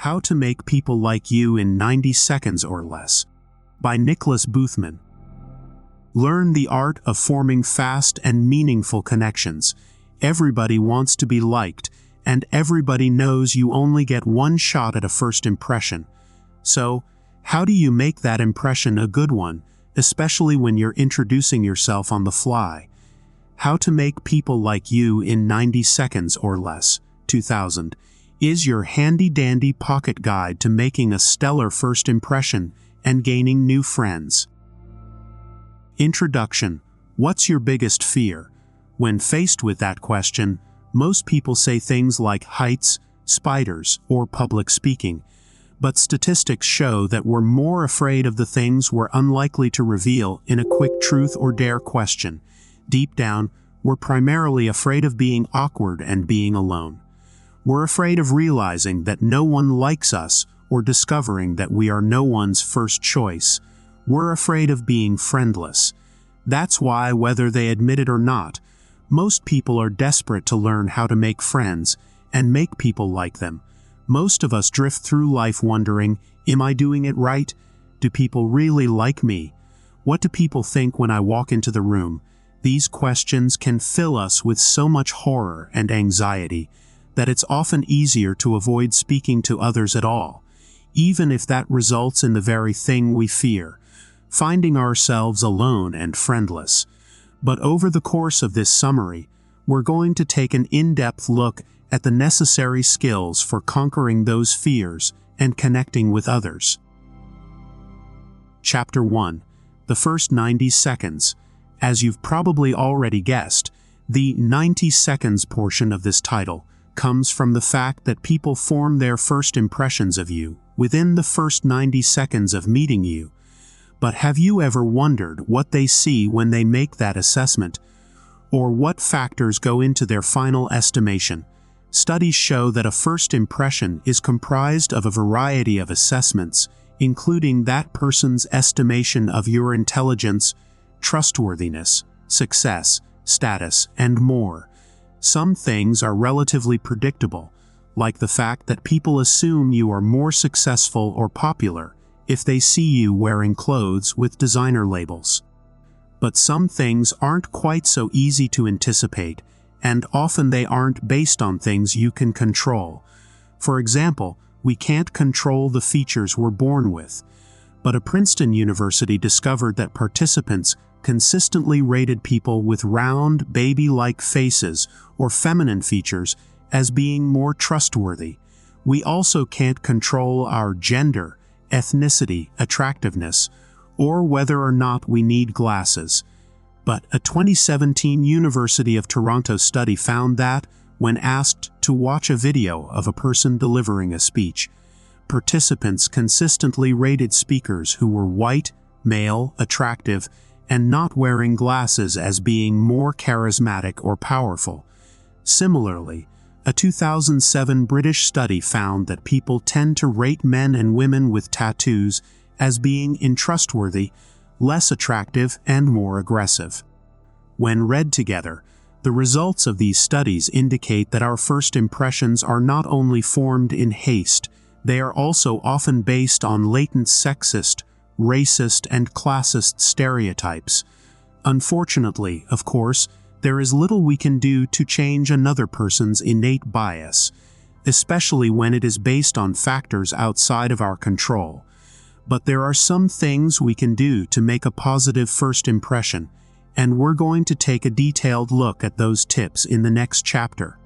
How to Make People Like You in 90 Seconds or Less by Nicholas Boothman. Learn the art of forming fast and meaningful connections. Everybody wants to be liked, and everybody knows you only get one shot at a first impression. So, how do you make that impression a good one, especially when you're introducing yourself on the fly? How to Make People Like You in 90 Seconds or Less, 2000, is your handy-dandy pocket guide to making a stellar first impression and gaining new friends. Introduction. What's your biggest fear? When faced with that question, most people say things like heights, spiders, or public speaking. But statistics show that we're more afraid of the things we're unlikely to reveal in a quick truth or dare question. Deep down, we're primarily afraid of being awkward and being alone. We're afraid of realizing that no one likes us or discovering that we are no one's first choice. We're afraid of being friendless. That's why, whether they admit it or not, most people are desperate to learn how to make friends and make people like them. Most of us drift through life wondering, am I doing it right? Do people really like me? What do people think when I walk into the room? These questions can fill us with so much horror and anxiety that it's often easier to avoid speaking to others at all, even if that results in the very thing we fear, finding ourselves alone and friendless. But over the course of this summary, we're going to take an in-depth look at the necessary skills for conquering those fears and connecting with others. Chapter 1. The First 90 Seconds. As you've probably already guessed, the 90 seconds portion of this title comes from the fact that people form their first impressions of you within the first 90 seconds of meeting you. But have you ever wondered what they see when they make that assessment, or what factors go into their final estimation? Studies show that a first impression is comprised of a variety of assessments, including that person's estimation of your intelligence, trustworthiness, success, status, and more. Some things are relatively predictable, like the fact that people assume you are more successful or popular if they see you wearing clothes with designer labels. But some things aren't quite so easy to anticipate, and often they aren't based on things you can control. For example, we can't control the features we're born with, but a Princeton University discovered that participants consistently rated people with round, baby-like faces or feminine features as being more trustworthy. We also can't control our gender, ethnicity, attractiveness, or whether or not we need glasses. But a 2017 University of Toronto study found that, when asked to watch a video of a person delivering a speech, participants consistently rated speakers who were white, male, attractive, and not wearing glasses as being more charismatic or powerful. Similarly, a 2007 British study found that people tend to rate men and women with tattoos as being untrustworthy, less attractive, and more aggressive. When read together, the results of these studies indicate that our first impressions are not only formed in haste, they are also often based on latent sexist, racist, and classist stereotypes. Unfortunately, of course, there is little we can do to change another person's innate bias, especially when it is based on factors outside of our control. But there are some things we can do to make a positive first impression, and we're going to take a detailed look at those tips in the next chapter.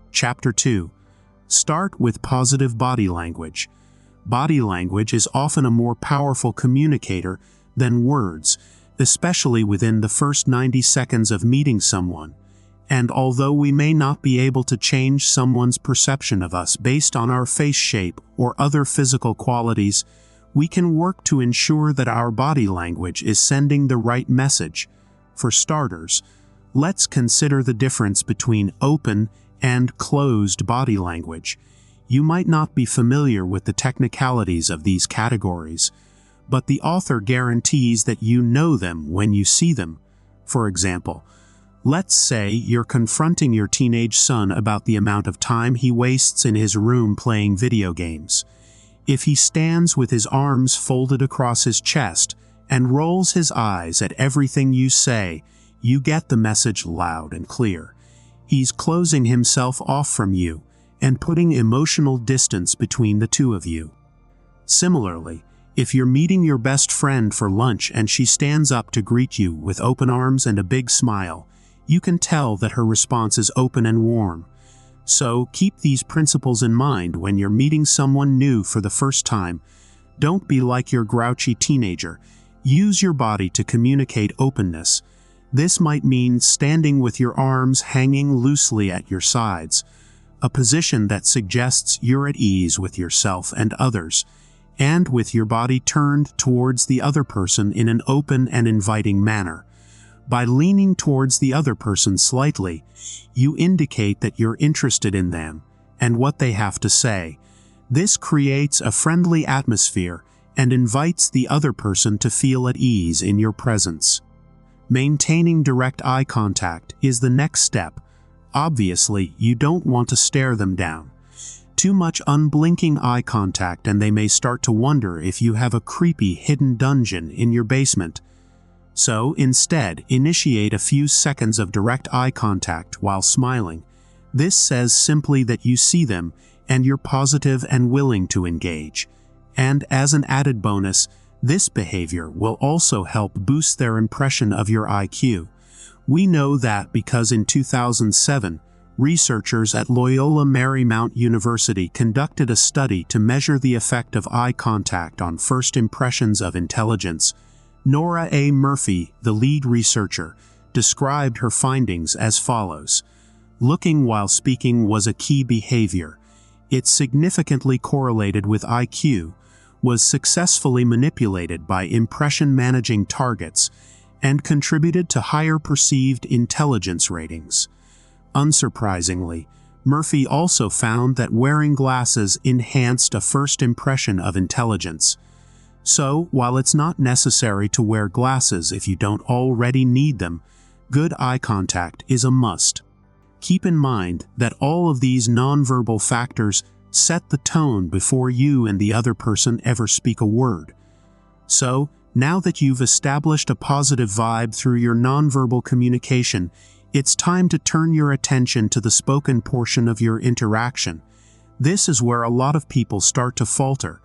Chapter 2. Start with positive body language. Body language is often a more powerful communicator than words, especially within the first 90 seconds of meeting someone. And although we may not be able to change someone's perception of us based on our face shape or other physical qualities, we can work to ensure that our body language is sending the right message. For starters, let's consider the difference between open and closed body language. You might not be familiar with the technicalities of these categories, but the author guarantees that you know them when you see them. For example, Let's say you're confronting your teenage son about the amount of time he wastes in his room playing video games. If he stands with his arms folded across his chest and rolls his eyes at everything you say, you get the message loud and clear. He's closing himself off from you and putting emotional distance between the two of you. Similarly, if you're meeting your best friend for lunch and she stands up to greet you with open arms and a big smile, you can tell that her response is open and warm. So keep these principles in mind when you're meeting someone new for the first time. Don't be like your grouchy teenager. Use your body to communicate openness. This might mean standing with your arms hanging loosely at your sides, a position that suggests you're at ease with yourself and others, and with your body turned towards the other person in an open and inviting manner. By leaning towards the other person slightly, you indicate that you're interested in them and what they have to say. This creates a friendly atmosphere and invites the other person to feel at ease in your presence. Maintaining direct eye contact is the next step. Obviously, you don't want to stare them down. Too much unblinking eye contact and they may start to wonder if you have a creepy hidden dungeon in your basement. So, instead, initiate a few seconds of direct eye contact while smiling. This says simply that you see them and you're positive and willing to engage. And as an added bonus, this behavior will also help boost their impression of your IQ. We know that because in 2007, researchers at Loyola Marymount University conducted a study to measure the effect of eye contact on first impressions of intelligence. Nora A. Murphy, the lead researcher, described her findings as follows. Looking while speaking was a key behavior. It significantly correlated with IQ, was successfully manipulated by impression-managing targets, and contributed to higher perceived intelligence ratings. Unsurprisingly, Murphy also found that wearing glasses enhanced a first impression of intelligence. So, while it's not necessary to wear glasses if you don't already need them, good eye contact is a must. Keep in mind that all of these nonverbal factors set the tone before you and the other person ever speak a word. So, now that you've established a positive vibe through your nonverbal communication, it's time to turn your attention to the spoken portion of your interaction. This is where a lot of people start to falter.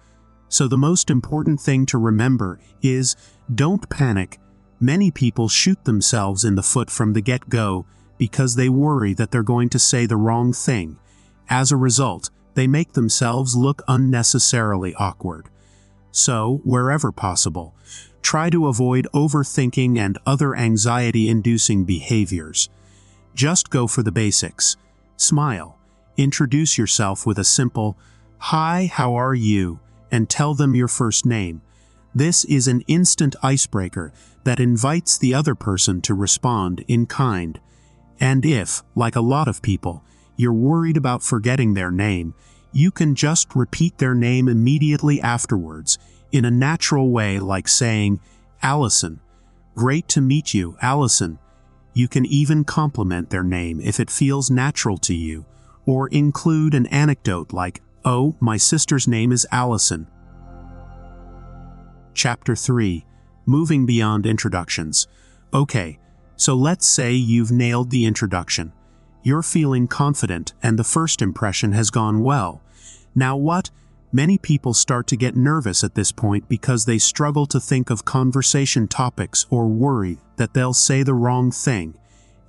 So the most important thing to remember is, don't panic. Many people shoot themselves in the foot from the get-go because they worry that they're going to say the wrong thing. As a result, they make themselves look unnecessarily awkward. So, wherever possible, try to avoid overthinking and other anxiety-inducing behaviors. Just go for the basics. Smile. Introduce yourself with a simple, "Hi, how are you?" and tell them your first name. This is an instant icebreaker that invites the other person to respond in kind. And if, like a lot of people, you're worried about forgetting their name, you can just repeat their name immediately afterwards, in a natural way, like saying, "Allison. Great to meet you, Allison." You can even compliment their name if it feels natural to you, or include an anecdote like, "Oh, my sister's name is Allison." Chapter 3. Moving beyond introductions. Okay, so let's say you've nailed the introduction. You're feeling confident and the first impression has gone well. Now what? Many people start to get nervous at this point because they struggle to think of conversation topics or worry that they'll say the wrong thing.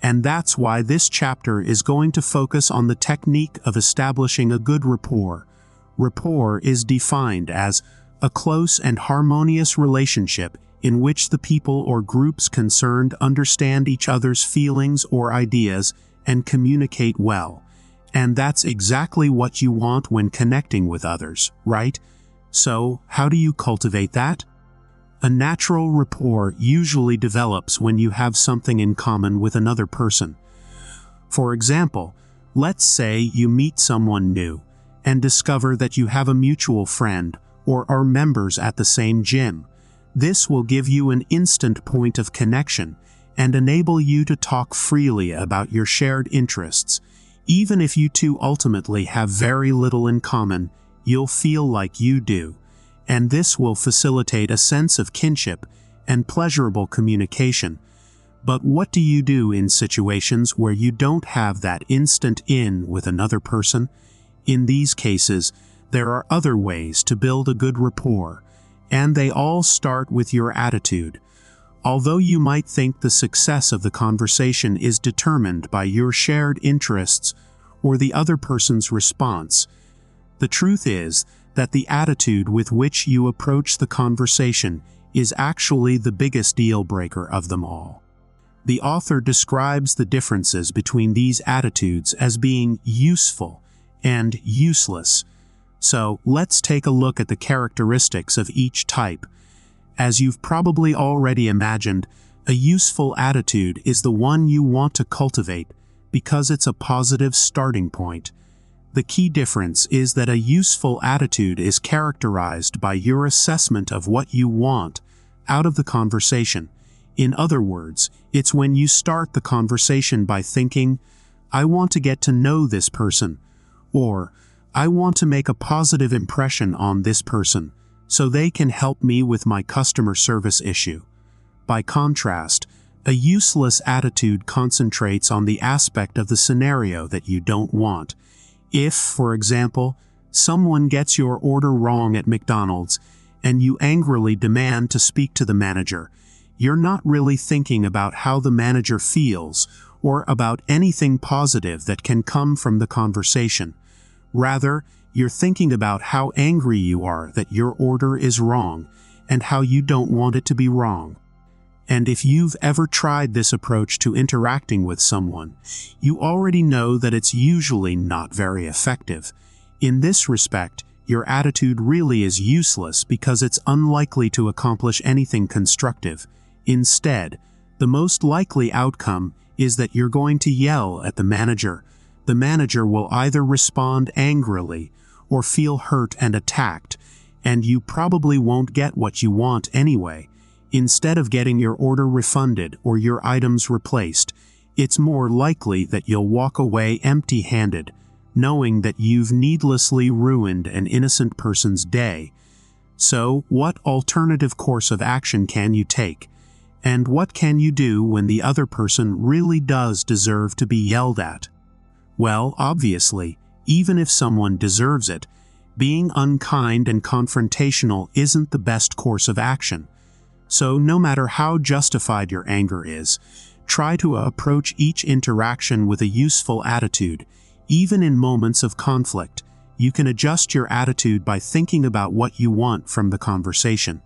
And that's why this chapter is going to focus on the technique of establishing a good rapport. Rapport is defined as a close and harmonious relationship in which the people or groups concerned understand each other's feelings or ideas and communicate well. And that's exactly what you want when connecting with others, right? So, how do you cultivate that? A natural rapport usually develops when you have something in common with another person. For example, let's say you meet someone new and discover that you have a mutual friend or are members at the same gym. This will give you an instant point of connection, and enable you to talk freely about your shared interests. Even if you two ultimately have very little in common, you'll feel like you do, and this will facilitate a sense of kinship and pleasurable communication. But what do you do in situations where you don't have that instant in with another person? In these cases, there are other ways to build a good rapport, and they all start with your attitude. Although you might think the success of the conversation is determined by your shared interests or the other person's response, the truth is that the attitude with which you approach the conversation is actually the biggest deal breaker of them all. The author describes the differences between these attitudes as being useful and useless. So let's take a look at the characteristics of each type. As you've probably already imagined, a useful attitude is the one you want to cultivate because it's a positive starting point. The key difference is that a useful attitude is characterized by your assessment of what you want out of the conversation. In other words, it's when you start the conversation by thinking, "I want to get to know this person," or "I want to make a positive impression on this person so they can help me with my customer service issue." By contrast, a useless attitude concentrates on the aspect of the scenario that you don't want. If, for example, someone gets your order wrong at McDonald's and you angrily demand to speak to the manager, you're not really thinking about how the manager feels or about anything positive that can come from the conversation. Rather, you're thinking about how angry you are that your order is wrong and how you don't want it to be wrong. And if you've ever tried this approach to interacting with someone, you already know that it's usually not very effective. In this respect, your attitude really is useless because it's unlikely to accomplish anything constructive. Instead, the most likely outcome is that you're going to yell at the manager. The manager will either respond angrily or feel hurt and attacked, and you probably won't get what you want anyway. Instead of getting your order refunded or your items replaced, it's more likely that you'll walk away empty-handed, knowing that you've needlessly ruined an innocent person's day. So, what alternative course of action can you take? And what can you do when the other person really does deserve to be yelled at? Well, obviously, even if someone deserves it, being unkind and confrontational isn't the best course of action. So no matter how justified your anger is, try to approach each interaction with a useful attitude. Even in moments of conflict, you can adjust your attitude by thinking about what you want from the conversation.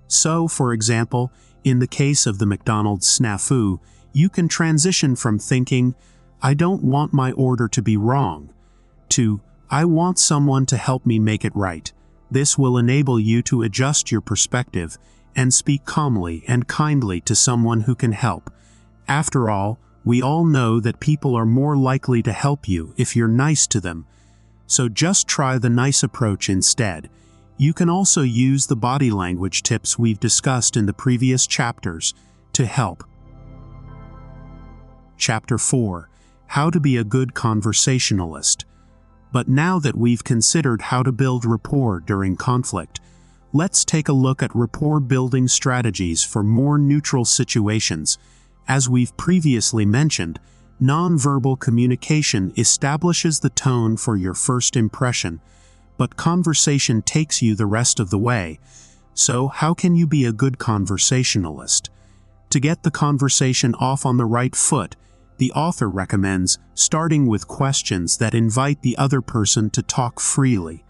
So, for example, in the case of the McDonald's snafu, you can transition from thinking, "I don't want my order to be wrong," to "I want someone to help me make it right." This will enable you to adjust your perspective and speak calmly and kindly to someone who can help. After all, we all know that people are more likely to help you if you're nice to them. So just try the nice approach instead. You can also use the body language tips we've discussed in the previous chapters to help. Chapter 4: How to be a good conversationalist. But now that we've considered how to build rapport during conflict, let's take a look at rapport-building strategies for more neutral situations. As we've previously mentioned, nonverbal communication establishes the tone for your first impression, but conversation takes you the rest of the way. So how can you be a good conversationalist? To get the conversation off on the right foot, the author recommends starting with questions that invite the other person to talk freely.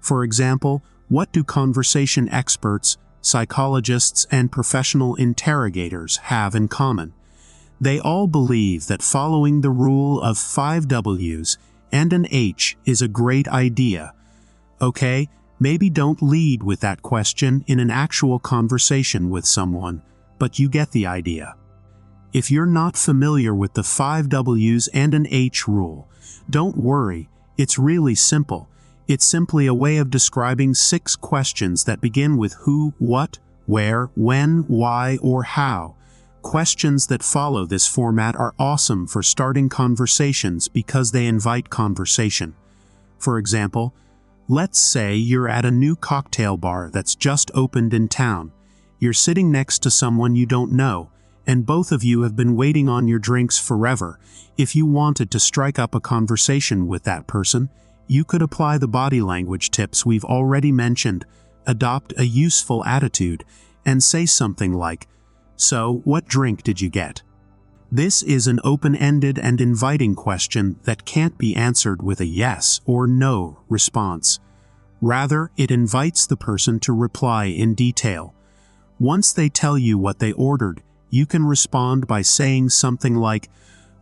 For example, what do conversation experts, psychologists, and professional interrogators have in common? They all believe that following the rule of 5 W's and an H is a great idea. Okay, maybe don't lead with that question in an actual conversation with someone, but you get the idea. If you're not familiar with the 5 W's and an H rule, don't worry, it's really simple. It's simply a way of describing 6 questions that begin with who, what, where, when, why, or how. Questions that follow this format are awesome for starting conversations because they invite conversation. For example, let's say you're at a new cocktail bar that's just opened in town. You're sitting next to someone you don't know, and both of you have been waiting on your drinks forever. If you wanted to strike up a conversation with that person, you could apply the body language tips we've already mentioned, adopt a useful attitude, and say something like, "So, what drink did you get?" This is an open-ended and inviting question that can't be answered with a yes or no response. Rather, it invites the person to reply in detail. Once they tell you what they ordered, you can respond by saying something like,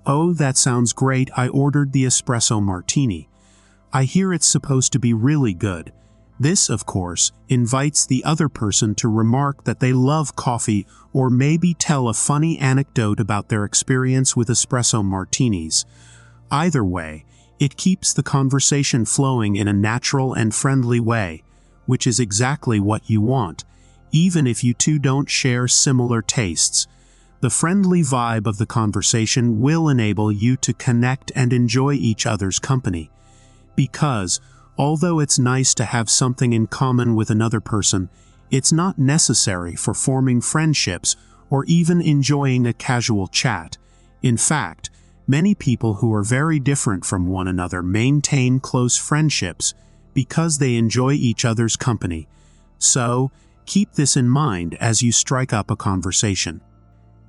"Oh, that sounds great, I ordered the espresso martini. I hear it's supposed to be really good." This, of course, invites the other person to remark that they love coffee or maybe tell a funny anecdote about their experience with espresso martinis. Either way, it keeps the conversation flowing in a natural and friendly way, which is exactly what you want, even if you two don't share similar tastes. The friendly vibe of the conversation will enable you to connect and enjoy each other's company. Because, although it's nice to have something in common with another person, it's not necessary for forming friendships or even enjoying a casual chat. In fact, many people who are very different from one another maintain close friendships because they enjoy each other's company. So, keep this in mind as you strike up a conversation.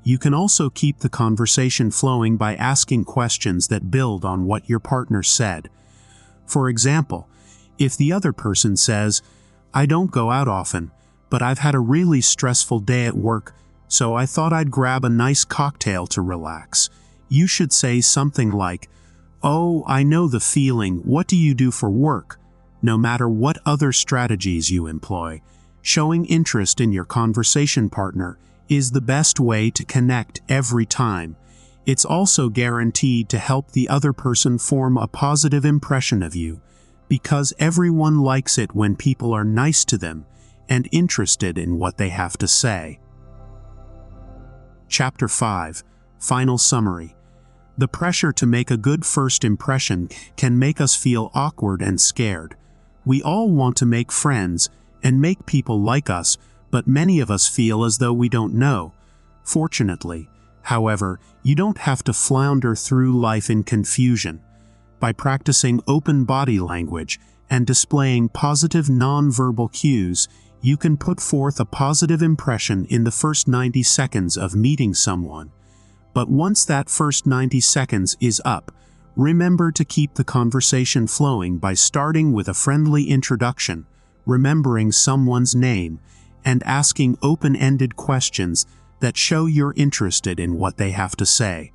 You can also keep the conversation flowing by asking questions that build on what your partner said. For example, if the other person says, "I don't go out often, but I've had a really stressful day at work, so I thought I'd grab a nice cocktail to relax," you should say something like, "Oh, I know the feeling, what do you do for work?" No matter what other strategies you employ, showing interest in your conversation partner is the best way to connect every time. It's also guaranteed to help the other person form a positive impression of you, because everyone likes it when people are nice to them and interested in what they have to say. Chapter 5. Final Summary. The pressure to make a good first impression can make us feel awkward and scared. We all want to make friends and make people like us, but many of us feel as though we don't know. Fortunately, however, you don't have to flounder through life in confusion. By practicing open body language and displaying positive nonverbal cues, you can put forth a positive impression in the first 90 seconds of meeting someone. But once that first 90 seconds is up, remember to keep the conversation flowing by starting with a friendly introduction, remembering someone's name, and asking open-ended questions that show you're interested in what they have to say.